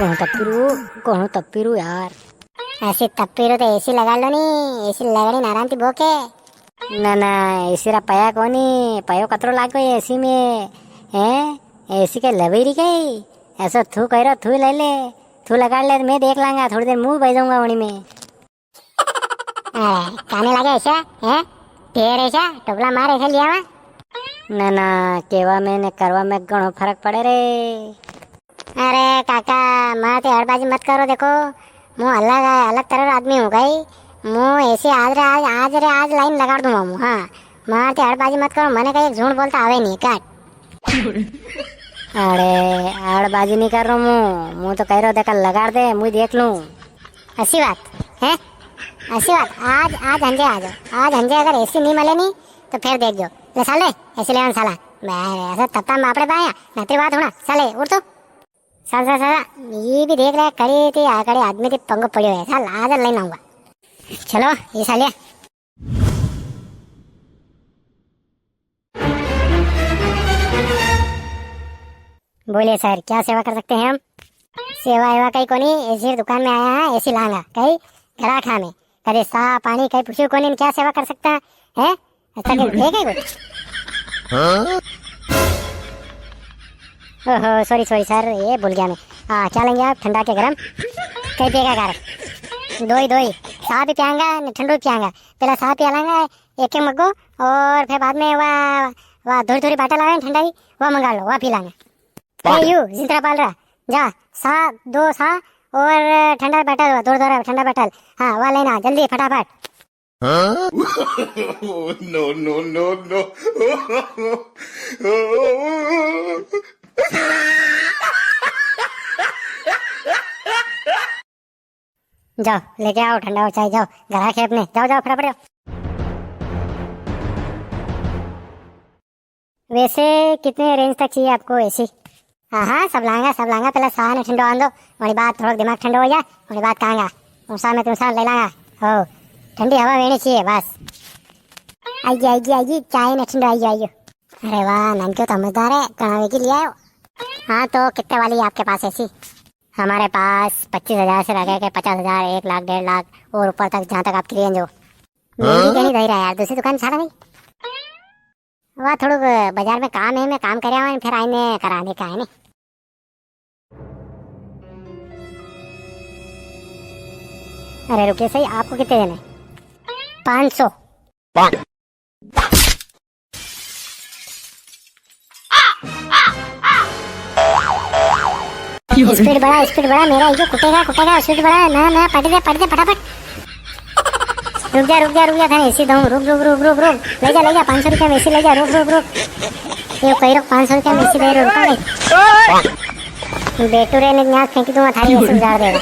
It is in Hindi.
कहूँ तप्पीरू यार। ऐसी तप्पीरू तो एसी लगा लो नी, एसी लगानी आराम थी बोके। ना एसी रा पया कोनी पयो कतरो लागो एसी में हैं। एसी के लवेरी गई ऐसा थू कह रहा, थू ले ले, थू लगा ले, मैं देख लांगा थोड़ी देर मुंह बह जाऊंगा उन्हीं में। काने लगे ऐसा है ढेर ऐसा टोपला मार ऐसा लिया हुआ। ना केवा में ने करवा में घणो फर्क पड़े रे। अरे काका मारते हड़बाजी मत करो, देखो मैं अलग अलग तरह आदमी हूँ गई। मैं ऐसे आज लाइन लगा दूंगा मैं। हाँ मारते हड़बाजी मत करो, मैंने कहा एक झूठ बोलता आवे नहीं काट। अरे हड़बाजी नहीं कर रहा हूँ, मुँह तो कह रहा देखा लगा दे मुझे देख लूँ। ऐसी बात है, ऐसी बात। आज हंजे आ जाओ, आज हंजे अगर ऐसी नहीं मिले नहीं तो फिर देख जो ले साले ऐसे ले साला मैं ऐसा तत्ता मापड़े पाया नती बात होना साले उठ तो साला ये भी देख रहे कड़ी थी आकड़े आदमी थी पंगो पड़े हुए साल आज लेना आऊंगा। चलो ये साले बोलिए सर क्या सेवा कर सकते हैं हम। सेवा एवा कहीं कोनी, ऐसी दुकान में आया है ऐसी लांगा कहीं घराठा में कभी सा पानी कहीं पूछू कोनी क्या सेवा कर सकता है। अच्छा ठीक है कुछ। ओहो सॉरी सर ये भूल गया मैं। हाँ क्या लेंगे आप ठंडा के गरम कहीं पिएगा कार दो साफ भी पियांगा ठंडू भी पियांगा। पहला साफ पिया लांगा एक मग्गो और फिर बाद में वह थोड़ी बाटा लाएंगे ठंडा ही वह मंगा लो वह पी लांगा। यू जिंदा पाल रहा जा सा दो सा और ठंडा बैठल दो ठंडा बैठल। हाँ वह लेना जल्दी फटाफट। No. जाओ लेके आओ ठंडा हो चाय जाओ घर आके अपने जाओ फटाफट। वैसे कितने रेंज तक चाहिए आपको एसी। हाँ सब लाएंगा पहले साह ने ठंडो आन दो वही बात थोड़ा दिमाग ठंडो हो जाए वही बात कहांगा उसा में तुम ले लांगा। हो ठंडी हवा लेनी चाहिए बस। आइए चाय ने ठंडो आइयो। अरे वाह ननके तो समझदार है कणावे की लिया है। हाँ तो कितने वाली है आपके पास ऐसी। हमारे पास 25,000 से लगे के 50,000 1 लाख 1.5 लाख और ऊपर तक जहाँ तक आपकी रेंज हो। मेरी कहीं दे रहा है यार दूसरी दुकान छाड़ा नहीं वह थोड़ा बाजार में काम है मैं काम कर रहा हूँ फिर आईने कराने का है नहीं। अरे रुकिए सही आपको कितने देने 500। स्पीड बड़ा मेरा ये कुटेगा स्पीड बड़ा ना पट दे फटाफट। रुक जा था एसी दूँ रुक ले जा 500 रुपया में एसी ले जा रुक ये कही रुक 500 रुपया में एसी दे रुका नहीं बेटू रे ने यहाँ फेंकी दूंगा थारी एसी उजाड़ देगा।